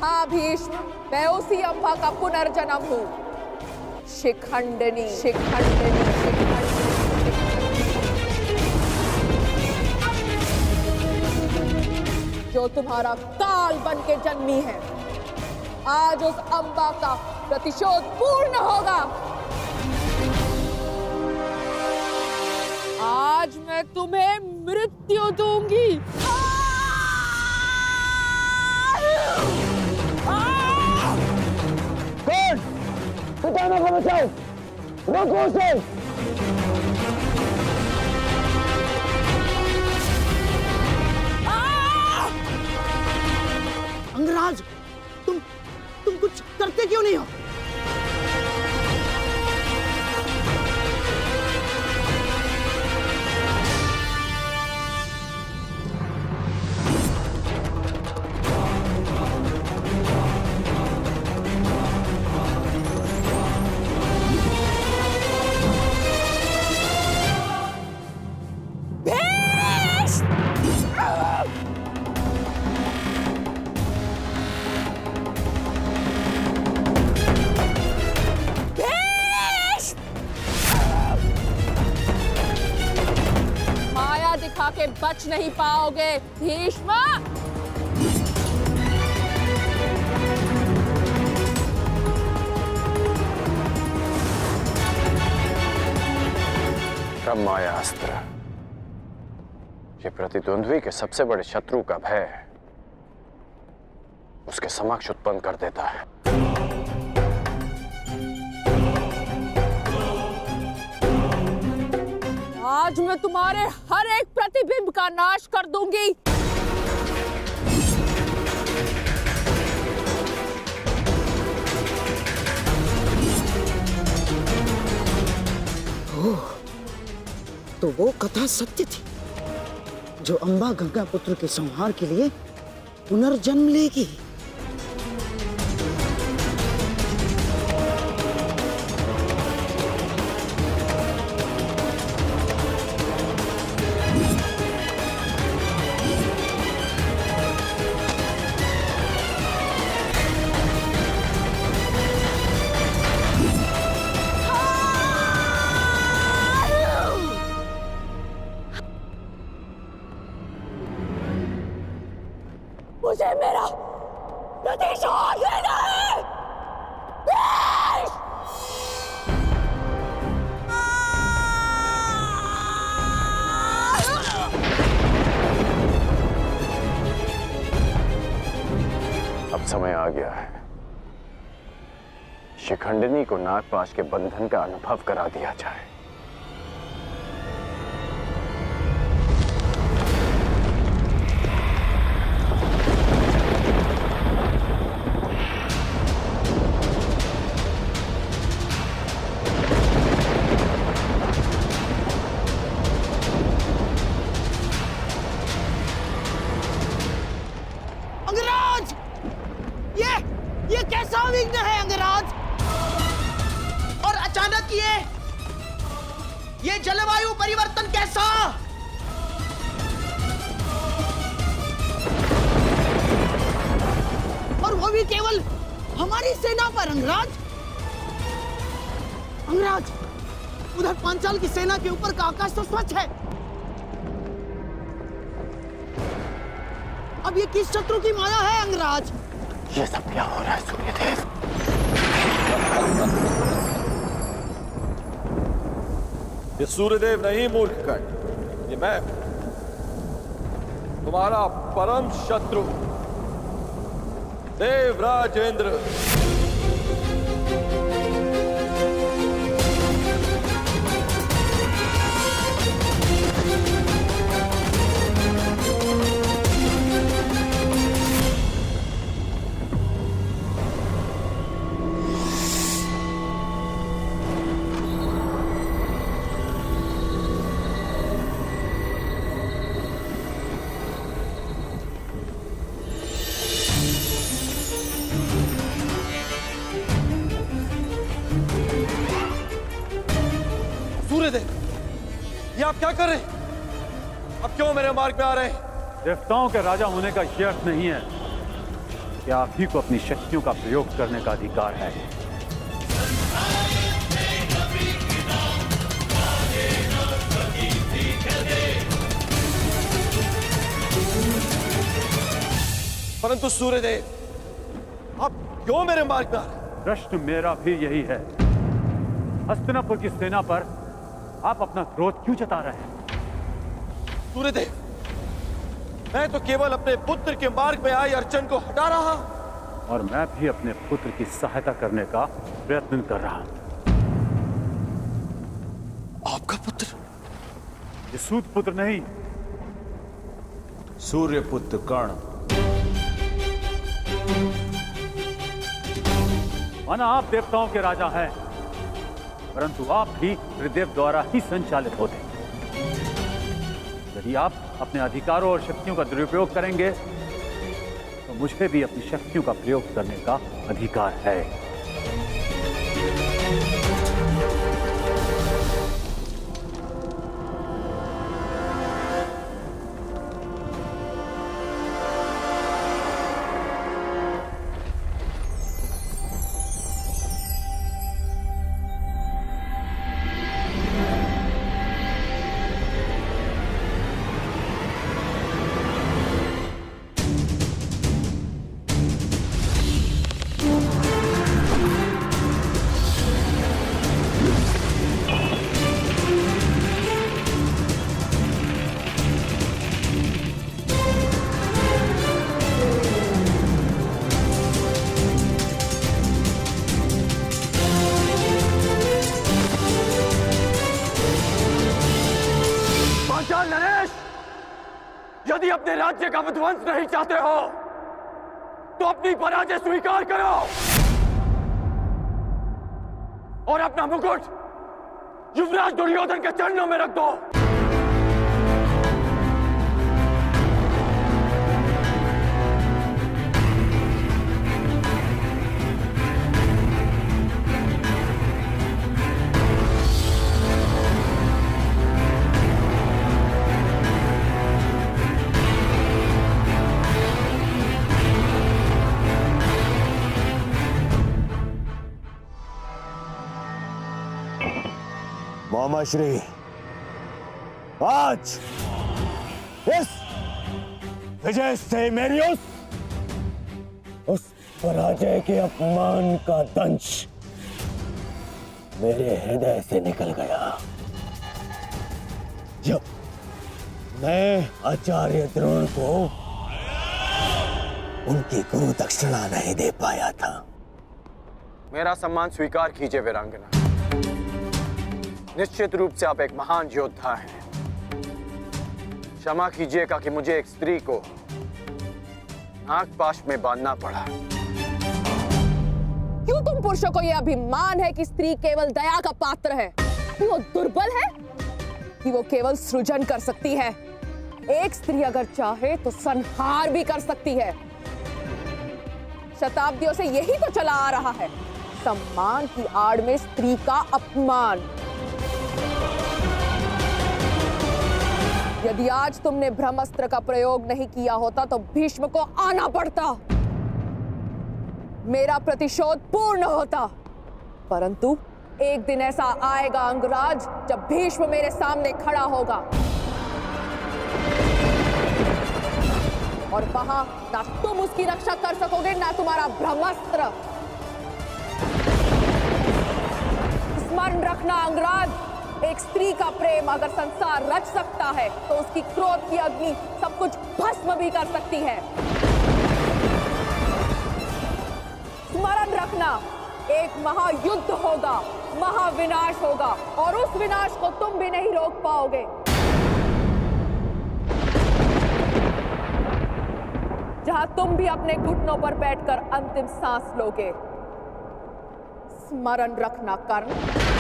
हाँ भीष्म, मैं उसी अम्बा का पुनर्जन्म हूँ। शिखंडिनी, शिखंडिनी, शिखंडिनी, जो तुम्हारा काल बन के जन्मी है। आज उस अम्बा का प्रतिशोध पूर्ण होगा। आज मैं तुम्हें मृत्यु दूंगी। कौन? पितामह को बचाओ, रोको उसे। अंगराज, तुम कुछ करते क्यों नहीं हो? दिखा के बच नहीं पाओगे भीष्म। ब्रह्माया अस्त्र, ये प्रतिद्वंद्वी के सबसे बड़े शत्रु का भय उसके समक्ष उत्पन्न कर देता है। आज मैं तुम्हारे हर एक प्रतिबिंब का नाश कर दूंगी। ओह, तो वो कथा सत्य थी, जो अम्बा गंगा पुत्र के संहार के लिए पुनर्जन्म लेगी। मुझे मेरा प्रतिशोध लेना है। अब समय आ गया है, शिखंडिनी को नागपाश के बंधन का अनुभव करा दिया जाए। ये कैसा विघ्न है अंगराज? और अचानक ये जलवायु परिवर्तन कैसा? और वो भी केवल हमारी सेना पर अंगराज। अंगराज, उधर पांचाल की सेना के ऊपर का आकाश तो स्वच्छ है। अब ये किस शत्रु की माया है अंगराज? ये सब क्या हो रहा है सूर्यदेव? ये सूर्यदेव नहीं मूर्खकण, ये मैं, तुम्हारा परम शत्रु देवराज इंद्र। ये आप क्या कर रहे हैं? अब क्यों मेरे मार्ग पे आ रहे हैं? देवताओं के राजा होने का ये अर्थ नहीं है कि आप ही को अपनी शक्तियों का प्रयोग करने का अधिकार है। परंतु सूर्यदेव, आप क्यों मेरे मार्ग पर आ रहे हैं? प्रश्न मेरा भी यही है। हस्तिनापुर की सेना पर आप अपना क्रोध क्यों जता रहे हैं? सूर्यदेव, मैं तो केवल अपने पुत्र के मार्ग में आई अड़चन को हटा रहा हूं। और मैं भी अपने पुत्र की सहायता करने का प्रयत्न कर रहा हूं। आपका पुत्र? ये सूत पुत्र नहीं, सूर्यपुत्र कर्ण। माना आप देवताओं के राजा हैं, परंतु आप भी त्रिदेव द्वारा ही संचालित होते हैं। यदि आप अपने अधिकारों और शक्तियों का दुरुपयोग करेंगे तो मुझे भी अपनी शक्तियों का प्रयोग करने का अधिकार है। नरेश, यदि अपने राज्य का विध्वंस नहीं चाहते हो तो अपनी पराजय स्वीकार करो और अपना मुकुट युवराज दुर्योधन के चरणों में रख दो। मामा श्री, आज इस विजय से मेरी उस पराजय के अपमान का दंश मेरे हृदय से निकल गया। जब मैं आचार्य द्रोण को उनकी गुरु दक्षिणा नहीं दे पाया था। मेरा सम्मान स्वीकार कीजिए वीरांगना। निश्चित रूप से आप एक महान योद्धा हैं। क्षमा कीजिएगा कि मुझे एक स्त्री को नागपाश में बांधना पड़ा। क्यों तुम पुरुषों को यह अभिमान है कि स्त्री केवल दया का पात्र है? कि वो दुर्बल है? कि वो केवल सृजन कर सकती है? एक स्त्री अगर चाहे तो संहार भी कर सकती है। शताब्दियों से यही तो चला आ रहा है, सम्मान की आड़ में स्त्री का अपमान। यदि आज तुमने ब्रह्मास्त्र का प्रयोग नहीं किया होता तो भीष्म को आना पड़ता, मेरा प्रतिशोध पूर्ण होता। परंतु एक दिन ऐसा आएगा अंगराज जब भीष्म मेरे सामने खड़ा होगा और वहां ना तुम उसकी रक्षा कर सकोगे ना तुम्हारा ब्रह्मास्त्र। स्मरण रखना अंगराज, एक स्त्री का प्रेम अगर संसार रच सकता है तो उसकी क्रोध की अग्नि सब कुछ भस्म भी कर सकती है। स्मरण रखना, एक महायुद्ध होगा, महाविनाश होगा और उस विनाश को तुम भी नहीं रोक पाओगे। जहां तुम भी अपने घुटनों पर बैठकर अंतिम सांस लोगे। स्मरण रखना कर्ण।